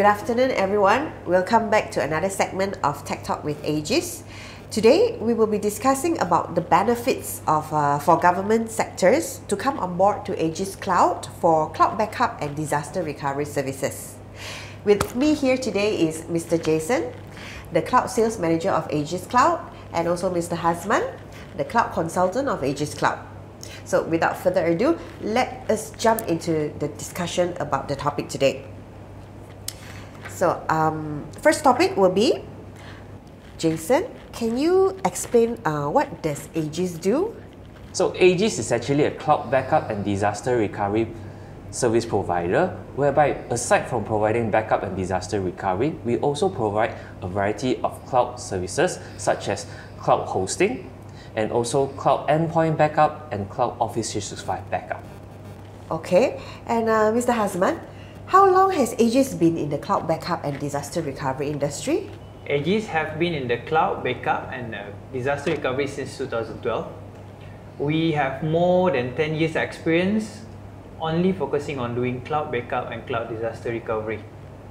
Good afternoon, everyone. Welcome back to another segment of Tech Talk with Aegis. Today, we will be discussing about the benefits of for government sectors to come on board to Aegis Cloud for cloud backup and disaster recovery services. With me here today is Mr. Jayson, the Cloud Sales Manager of Aegis Cloud, and also Mr. Hazman, the Cloud Consultant of Aegis Cloud. So without further ado, let us jump into the discussion about the topic today. So, first topic will be, Jayson, can you explain what does Aegis do? So Aegis is actually a cloud backup and disaster recovery service provider, whereby aside from providing backup and disaster recovery, we also provide a variety of cloud services such as cloud hosting and also cloud endpoint backup and cloud Office 365 backup. Okay, and Mr. Hazman, how long has Aegis been in the cloud backup and disaster recovery industry? Aegis have been in the cloud backup and disaster recovery since 2012. We have more than 10 years experience only focusing on doing cloud backup and cloud disaster recovery.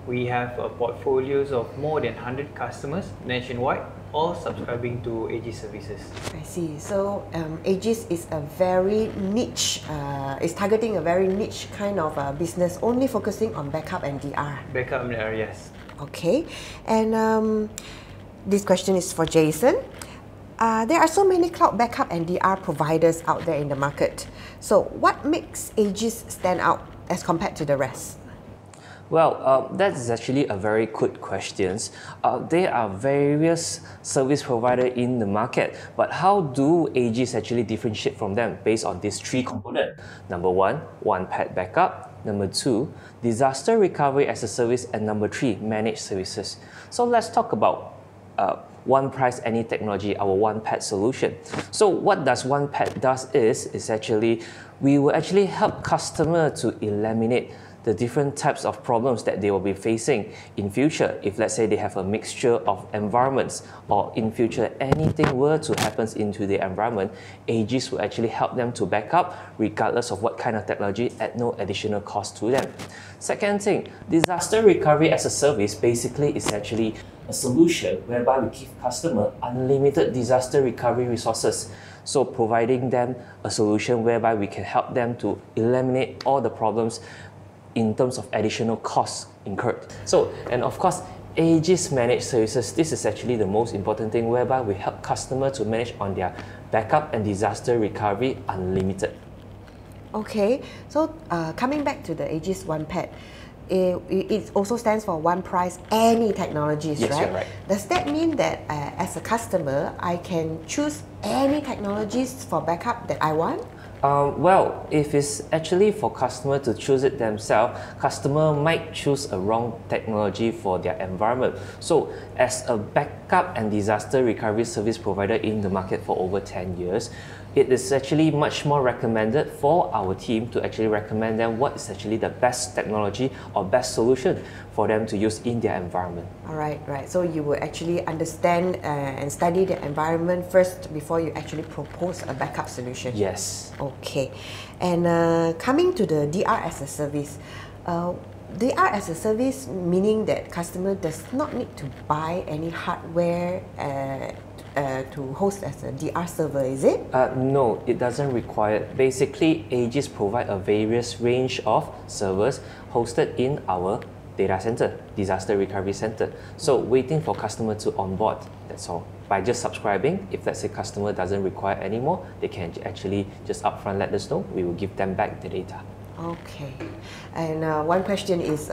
We have portfolios of more than 100 customers nationwide, all subscribing to Aegis services. I see. So Aegis is a very niche, is targeting a very niche kind of business, only focusing on backup and DR. Backup and DR, yes. Okay, and this question is for Jayson. There are so many cloud backup and DR providers out there in the market. So what makes Aegis stand out as compared to the rest? Well, that is actually a very good question. There are various service providers in the market, but how do Aegis actually differentiate from them based on these three components? Number one, one-pad backup. Number two, disaster recovery as a service. And number three, managed services. So let's talk about one price, any technology, our one-pad solution. So what does one-pad does is actually, we will actually help customer to eliminate the different types of problems that they will be facing in future. If let's say they have a mixture of environments, or in future anything were to happen into the environment, Aegis will actually help them to back up regardless of what kind of technology at no additional cost to them. Second thing, disaster recovery as a service basically is actually a solution whereby we give customer unlimited disaster recovery resources. So providing them a solution whereby we can help them to eliminate all the problems in terms of additional costs incurred. So, and of course, Aegis managed services, this is actually the most important thing, whereby we help customers to manage on their backup and disaster recovery unlimited. Okay, so coming back to the Aegis one-pad, it also stands for one price, any technologies, yes, right? You're right? Does that mean that as a customer, I can choose any technologies for backup that I want? Well, if it's actually for customer to choose it themselves, customer might choose a wrong technology for their environment. So as a backup and disaster recovery service provider in the market for over 10 years, it is actually much more recommended for our team to actually recommend them what is actually the best technology or best solution for them to use in their environment. Alright, right. So you will actually understand and study the environment first before you actually propose a backup solution. Yes. Okay. And coming to the DR as a service, DR as a service meaning that customer does not need to buy any hardware to host as a DR server, is it? No, it doesn't require. Basically, Aegis provide a various range of servers hosted in our data center, disaster recovery center. So waiting for customer to onboard, that's all. By just subscribing, if let's say customer doesn't require anymore, they can actually just upfront let us know, we will give them back the data. Okay. And one question is,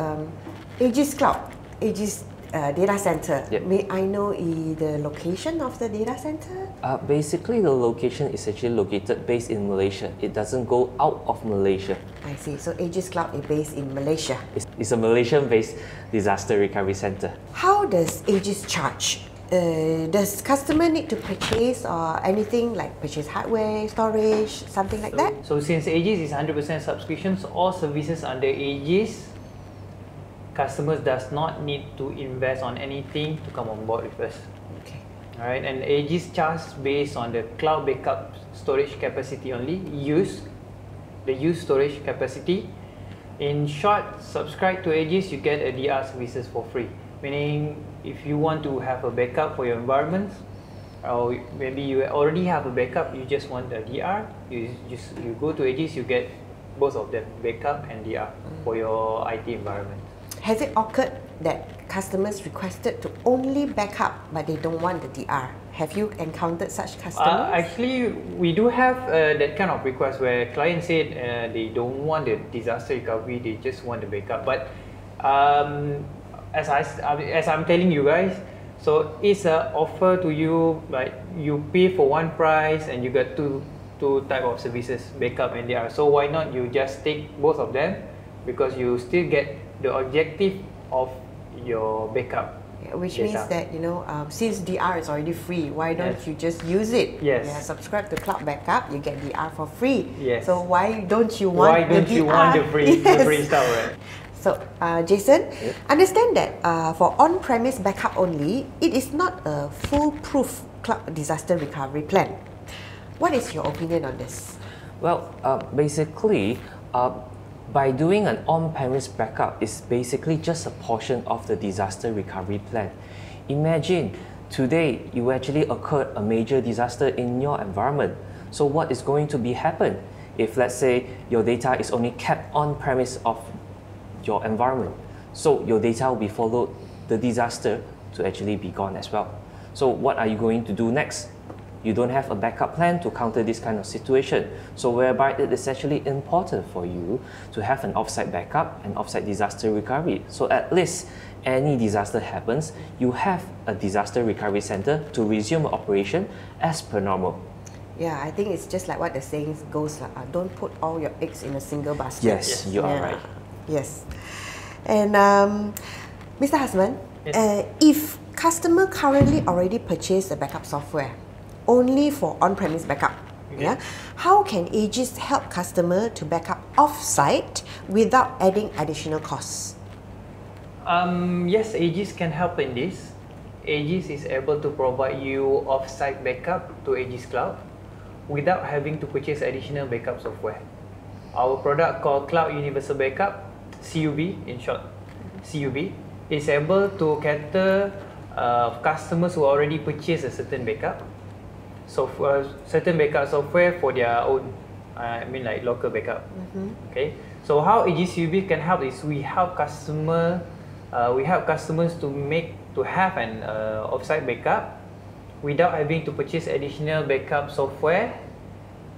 Aegis Cloud, Aegis data center. Yep. May I know the location of the data center? Basically, the location is actually located based in Malaysia. It doesn't go out of Malaysia. I see. So Aegis Cloud is based in Malaysia. It's a Malaysian-based disaster recovery center. How does Aegis charge? Does customer need to purchase or anything like purchase hardware, storage, something like that? So since Aegis is 100% subscriptions, all services under Aegis, customers does not need to invest on anything to come on board with us. Okay. Alright, and Aegis charge based on the cloud backup storage capacity only, the use storage capacity In short, subscribe to Aegis, you get a DR services for free. Meaning, if you want to have a backup for your environments, or maybe you already have a backup, you just want a DR, you go to Aegis, you get both of them, backup and DR for your IT environment. Has it occurred that customers requested to only backup but they don't want the DR? Have you encountered such customers? Actually, we do have that kind of request where clients said they don't want the disaster recovery, they just want the backup. But as I'm telling you guys, so it's an offer to you, like you pay for one price and you get two type of services, backup and DR. So why not you just take both of them, because you still get the objective of your backup. Which data. means that, you know, since DR is already free, why don't you just use it? Yes. Yeah, subscribe to Cloud Backup, you get DR for free. Yes. So why don't you want the DR? You want the free, Yes. the free stuff, right? So, Jayson, understand that for on-premise backup only, it is not a foolproof cloud disaster recovery plan. What is your opinion on this? Well, basically, by doing an on-premise backup is basically just a portion of the disaster recovery plan. Imagine today you actually occurred a major disaster in your environment. So what is going to be happen if, let's say, your data is only kept on-premise of your environment? So your data will be followed the disaster to actually be gone as well. So what are you going to do next? You don't have a backup plan to counter this kind of situation. So whereby it is actually important for you to have an offsite backup and offsite disaster recovery. So at least any disaster happens, you have a disaster recovery center to resume operation as per normal. Yeah, I think it's just like what the saying goes, don't put all your eggs in a single basket. Yes, you are right. Yes. And Mr. Hazman, Yes. if customer currently already purchased the backup software only for on-premise backup, yeah, how can Aegis help customer to backup off-site without adding additional costs? Yes, Aegis can help in this. Aegis is able to provide you off-site backup to Aegis Cloud without having to purchase additional backup software. Our product called Cloud Universal Backup, CUB in short, CUB, is able to cater customers who already purchased a certain backup. So for certain backup software for their own, I mean like local backup. Okay. So how Aegis CUB can help is we help customers to have an offsite backup without having to purchase additional backup software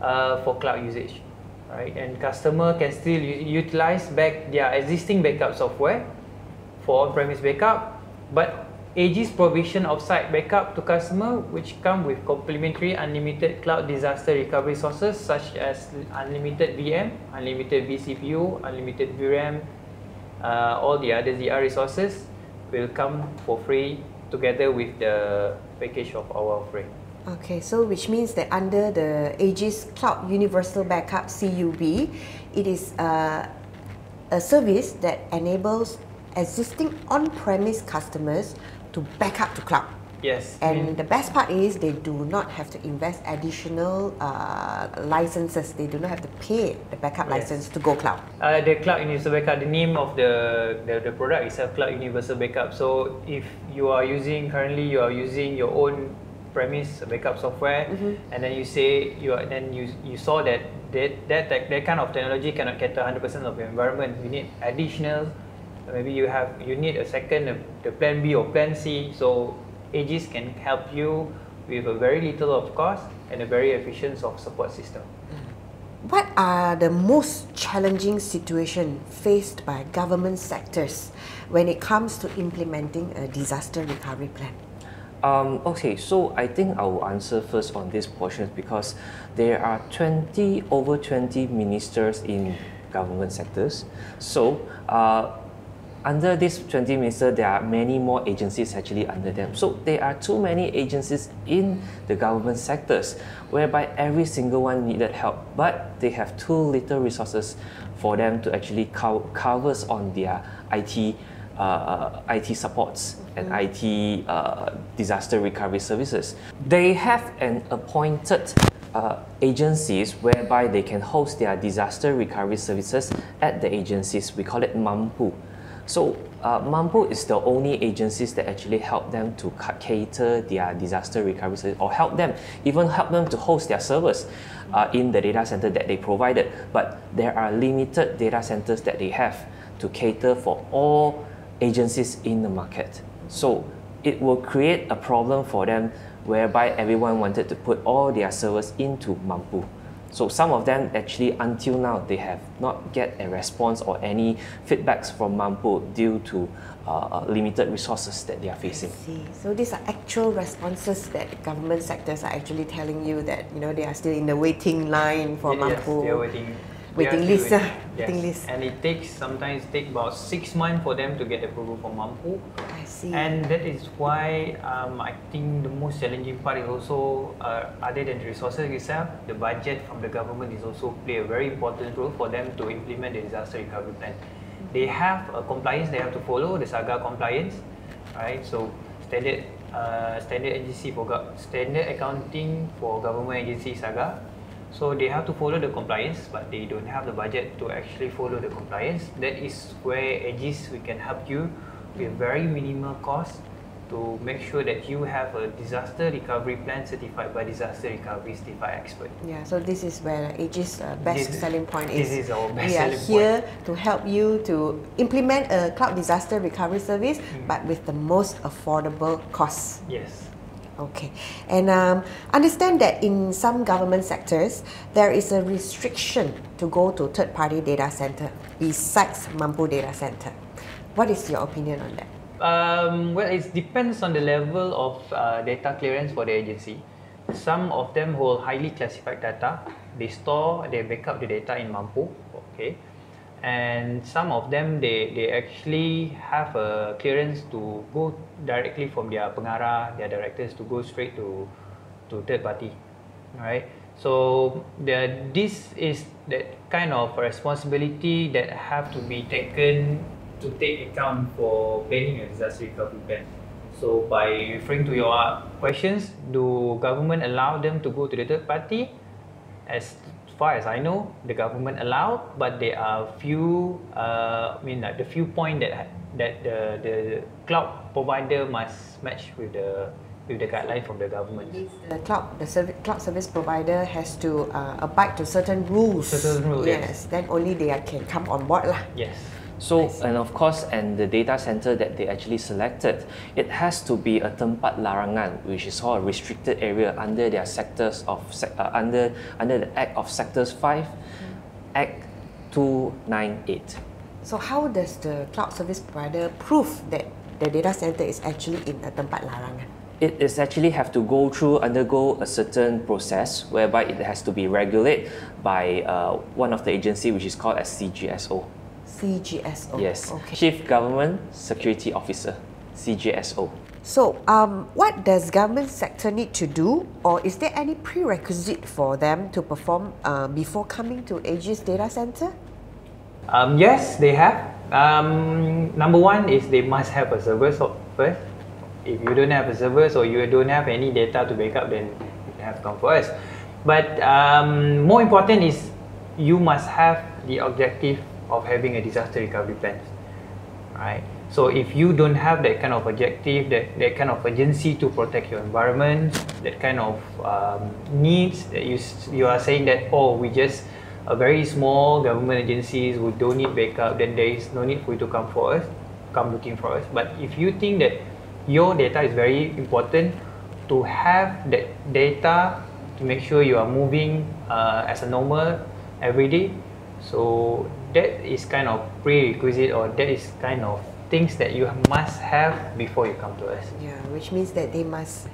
for cloud usage. Right, and customer can still utilize back their existing backup software for on-premise backup, but Aegis provision offsite backup to customer, which come with complimentary unlimited cloud disaster recovery sources such as unlimited VM, unlimited vCPU, unlimited VRAM, all the other DR resources will come for free together with the package of our offering. Okay, so which means that under the Aegis Cloud Universal Backup CUB, it is a service that enables existing on-premise customers to back up to cloud. Yes. And the best part is they do not have to invest additional licenses. They do not have to pay the backup license to go cloud. The Cloud Universal Backup, the name of the product is Cloud Universal Backup. So if you are using your own premise backup software, and then you say you saw that kind of technology cannot cater 100% of your environment. You need additional. Maybe you need a second, the plan B or plan C. So Aegis can help you with a very little of cost and a very efficient support system. What are the most challenging situations faced by government sectors when it comes to implementing a disaster recovery plan? Okay, so I think I will answer first on this portion because there are over 20 ministers in government sectors. So under this 20 ministers, there are many more agencies actually under them. So there are too many agencies in the government sectors whereby every single one needed help, but they have too little resources for them to actually cover on their IT supports and IT disaster recovery services. They have an appointed agencies whereby they can host their disaster recovery services at the agencies. We call it Mampu. So Mampu is the only agencies that actually help them to cater their disaster recovery service, or even help them to host their servers in the data center that they provided. But there are limited data centers that they have to cater for all agencies in the market. So it will create a problem for them whereby everyone wanted to put all their servers into Mampu. So some of them actually, until now, they have not get a response or any feedbacks from Mampu due to limited resources that they are facing. I see. So these are actual responses that government sectors are actually telling you that they are still in the waiting line for Mampu. Yes, they are waiting. Waiting list. Waiting list. And it sometimes take about 6 months for them to get approval from Mampu. I see. And that is why I think the most challenging part is also, other than the resources itself, the budget from the government is also play a very important role for them to implement the disaster recovery plan. They have a compliance they have to follow, the SAGA compliance, right? So standard agency for standard accounting for government agency SAGA. So they have to follow the compliance, but they don't have the budget to actually follow the compliance. That is where Aegis, we can help you with very minimal cost to make sure that you have a disaster recovery plan certified by disaster recovery certified expert. Yeah, so this is where Aegis' best selling point is. This is our best we are selling here point. to help you to implement a cloud disaster recovery service, but with the most affordable costs. Yes. Okay, and understand that in some government sectors, there is a restriction to go to third-party data center besides Mampu data center. What is your opinion on that? Well, it depends on the level of data clearance for the agency. Some of them hold highly classified data. They backup the data in Mampu, okay. And some of them, they actually have a clearance to go directly from their pengarah, their directors, to go straight to third party, right? So this is that kind of responsibility that have to be taken to take account for planning a disaster recovery plan. So by referring to your questions, do government allow them to go to the third party? As far as I know, the government allow, but there are few, the few point that the cloud provider must match with the guideline from the government. The cloud service provider has to abide to certain rules. Certain rules, yes. Then only they can come on board lah. Yes. So, and of course, and the data center that they actually selected, it has to be a tempat larangan, which is all a restricted area under their sectors of under the Act of Sectors 5, Act 298. So how does the cloud service provider prove that the data center is actually in a tempat larangan? It is actually undergo a certain process whereby it has to be regulated by one of the agency, which is called as CGSO. CGSO. Yes. Okay. Chief Government Security Officer, CGSO. So, what does government sector need to do, or is there any prerequisite for them to perform before coming to Aegis data center? Yes, they have. Number one is they must have a server first. If you don't have a server or you don't have any data to backup, then you have to come for us. But more important is you must have the objective of having a disaster recovery plan, right? So if you don't have that kind of objective, that kind of urgency to protect your environment, that kind of needs that you are saying that, oh, we just a very small government agencies who don't need backup, then there is no need for you to come looking for us. But if you think that your data is very important, to have that data to make sure you are moving as a normal every day, so that is kind of prerequisite, or that is kind of things that you must have before you come to us. Yeah, which means that they must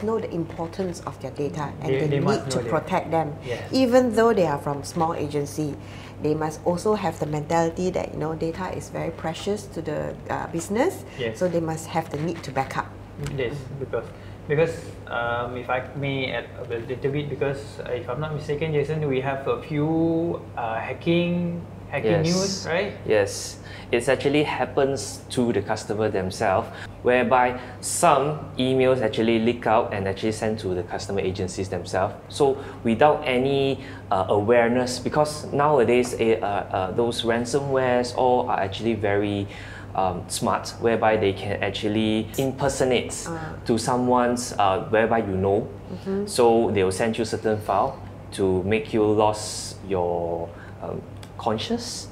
know the importance of their data, and they need to protect them. Yes. Even though they are from small agency, they must also have the mentality that data is very precious to the business. Yes. So they must have the need to back up. Yes, because if I may add a little bit, because if I'm not mistaken, Jayson, we have a few hacking hacking news, right? Yes. It actually happens to the customer themselves, whereby some emails actually leak out and actually sent to the customer agencies themselves. So without any awareness, because nowadays those ransomwares all are actually very smart, whereby they can actually impersonate to someone's whereby you know. So they will send you certain file to make you lose your conscious.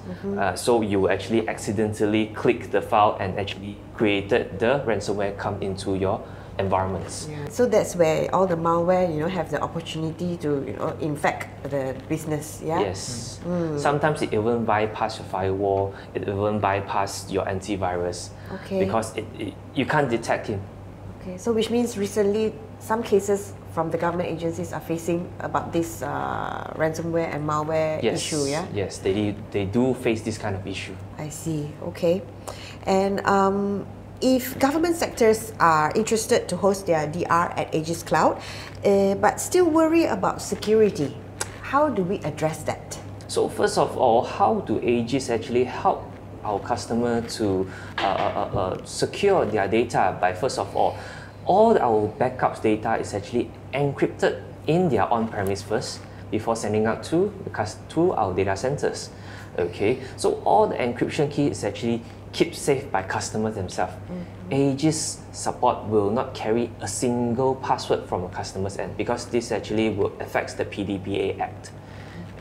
So you actually accidentally click the file and actually created the ransomware come into your environments. Yeah. So that's where all the malware, have the opportunity to, infect the business. Yeah. Yes. Sometimes it even bypass your firewall. It even bypass your antivirus. Okay. Because you can't detect it. Okay. So which means recently some cases from the government agencies are facing about this ransomware and malware issue. Yeah. Yes. They do face this kind of issue. I see. Okay. And if government sectors are interested to host their DR at Aegis Cloud, but still worry about security, how do we address that? So first of all, how do Aegis actually help our customer to secure their data? By first of all our backups data is actually encrypted in their on-premise first before sending out to our data centers. Okay, so all the encryption key is actually kept safe by customers themselves. Aegis support will not carry a single password from a customer's end, because this actually will affect the PDPA Act.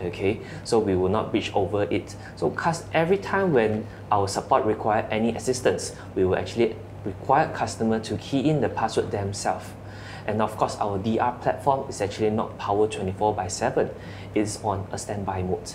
Okay, so we will not breach over it. So every time when our support require any assistance, we will actually require customer to key in the password themselves. And of course, our DR platform is actually not powered 24/7. It's on a standby mode,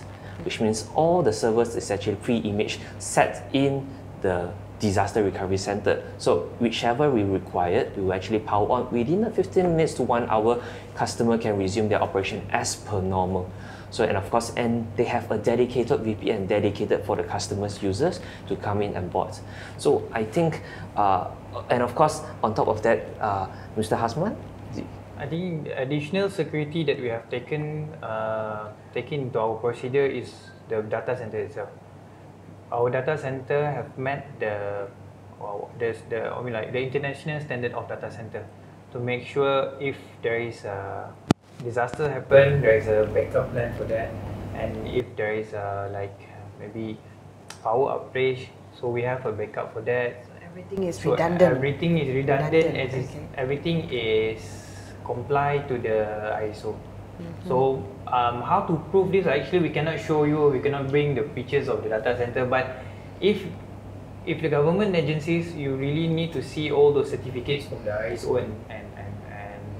which means all the servers is actually pre-imaged set in the disaster recovery center. So whichever we require, we will actually power on within 15 minutes to 1 hour. Customer can resume their operation as per normal. So, and of course, and they have a dedicated VPN dedicated for the customers users to come in and board. So I think, and of course, on top of that, Mr. Hazman? I think the additional security that we have taken into our procedure is the data center itself. Our data center have met the international standard of data center to make sure if there is a disaster happen, there is a backup plan for that, and if there is maybe power outage, so we have a backup for that. So everything is redundant. Everything is redundant. Everything is comply to the ISO. So how to prove this? Actually, we cannot show you. We cannot bring the pictures of the data center. But if the government agencies, you really need to see all those certificates from the ISO and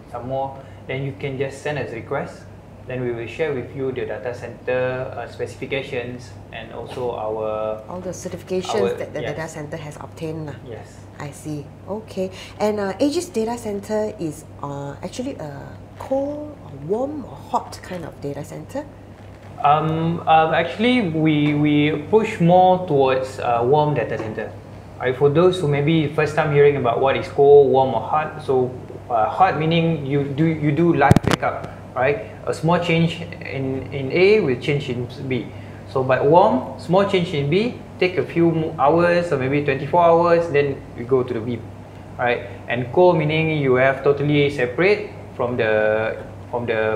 some more. Then you can just send us request. Then we will share with you the data center specifications and also all the certifications that the data center has obtained. Yes. I see. Okay. And Aegis data center is actually a cold, or warm, or hot kind of data center? Actually, we push more towards warm data center. For those who maybe first time hearing about what is cold, warm, or hot, so hot meaning you do live backup, right? A small change in A will change in B. So, but warm, small change in B, take a few hours or maybe 24 hours, then we go to the B, right? And cold meaning you have totally separate from the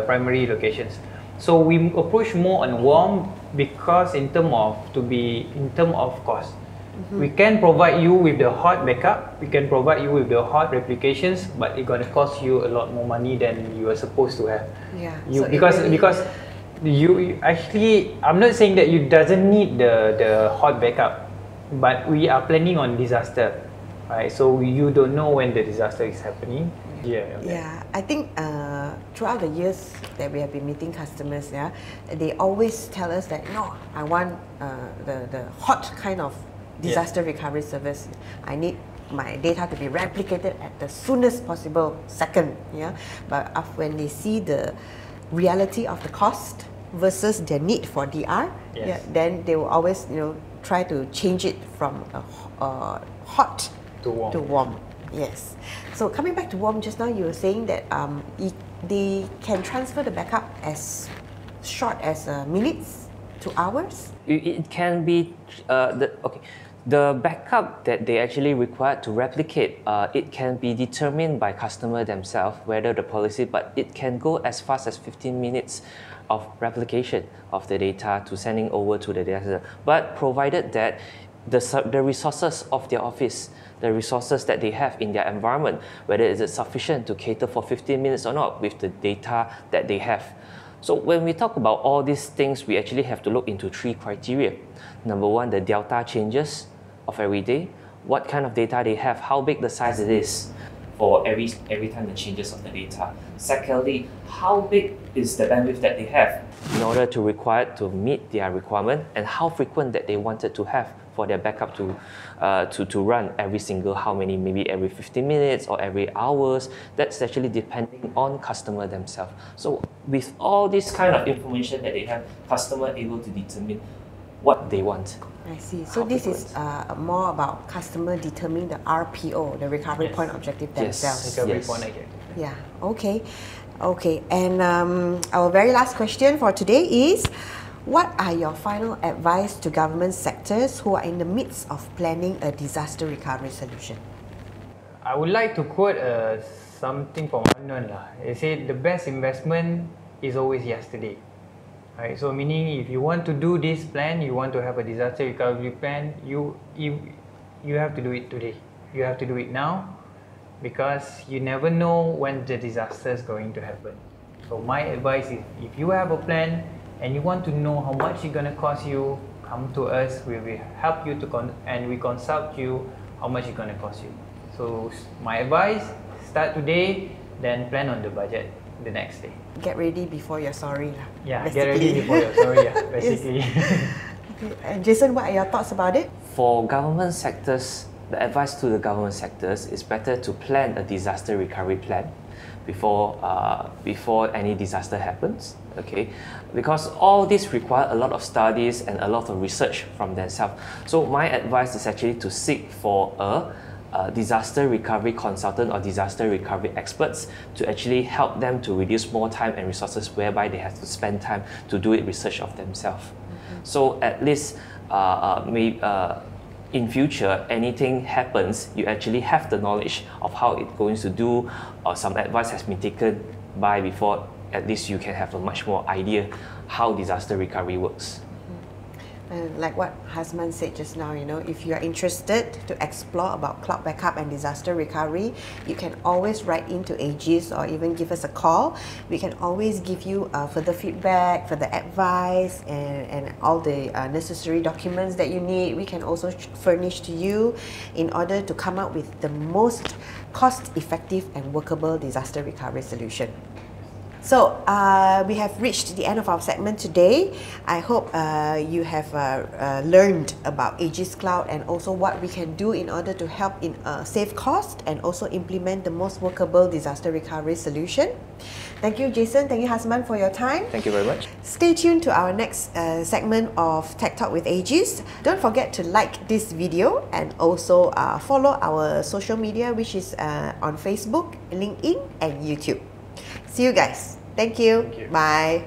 primary locations. So we approach more on warm because in term of cost. We can provide you with the hot backup, we can provide you with the hot replications, but it's gonna cost you a lot more money than you are supposed to have. Yeah. Because you actually, I'm not saying that you doesn't need the hot backup, but we are planning on disaster, right? So you don't know when the disaster is happening. Yeah, I think throughout the years that we have been meeting customers, they always tell us that no, I want the hot kind of disaster recovery service. I need my data to be replicated at the soonest possible second. But when they see the reality of the cost versus their need for DR, then they will always try to change it from hot to warm. Yes. So coming back to warm, just now you were saying that they can transfer the backup as short as minutes. 2 hours? It can be the backup that they actually require to replicate, it can be determined by customer themselves whether the policy, but it can go as fast as 15 minutes of replication of the data to sending over to the data center. But provided that the resources of their office, the resources that they have in their environment, whether is it sufficient to cater for 15 minutes or not with the data that they have. So when we talk about all these things, we actually have to look into 3 criteria. Number 1, the delta changes of every day. What kind of data they have, how big the size it is for every time the changes of the data. Secondly, how big is the bandwidth that they have in order to meet their requirement, and how frequent that they wanted to have for their backup to run every single, how many, maybe every 15 minutes or every hours. That's actually depending on customer themselves. So with all this kind of information that they have, customer able to determine what they want. I see. So this is more about customer determining the RPO, the recovery point objective themselves. Recovery point objective. Yeah. Okay. Okay. And our very last question for today is, what are your final advice to government sectors who are in the midst of planning a disaster recovery solution? I would like to quote something from Unknown. They say the best investment is always yesterday. Right? So meaning if you want to do this plan, you want to have a disaster recovery plan, you have to do it today. You have to do it now, because you never know when the disaster is going to happen. So my advice is, if you have a plan and you want to know how much it's going to cost you, come to us. We will help you and we consult you how much it's going to cost you. So my advice, start today, then plan on the budget the next day. Get ready before you're sorry. Yeah, get ready before you're sorry, basically. Okay. And Jayson, what are your thoughts about it? For government sectors, the advice to the government sectors is better to plan a disaster recovery plan before any disaster happens, okay? Because all this require a lot of studies and a lot of research from themselves. So my advice is actually to seek for a disaster recovery consultant or disaster recovery experts to actually help them to reduce more time and resources whereby they have to spend time to do it research of themselves. So at least in future, anything happens, you actually have the knowledge of how it's going to do, or some advice has been taken by before. At least you can have a much more idea how disaster recovery works. And like what Hazman said just now, if you are interested to explore about cloud backup and disaster recovery, you can always write into Aegis or even give us a call. We can always give you further feedback, further advice, and all the necessary documents that you need. We can also furnish to you in order to come up with the most cost-effective and workable disaster recovery solution. So we have reached the end of our segment today. I hope you have learned about Aegis Cloud and also what we can do in order to help in save cost and also implement the most workable disaster recovery solution. Thank you, Jayson. Thank you, Hazman, for your time. Thank you very much. Stay tuned to our next segment of Tech Talk with Aegis. Don't forget to like this video and also follow our social media, which is on Facebook, LinkedIn, and YouTube. See you guys. Thank you. Thank you. Bye.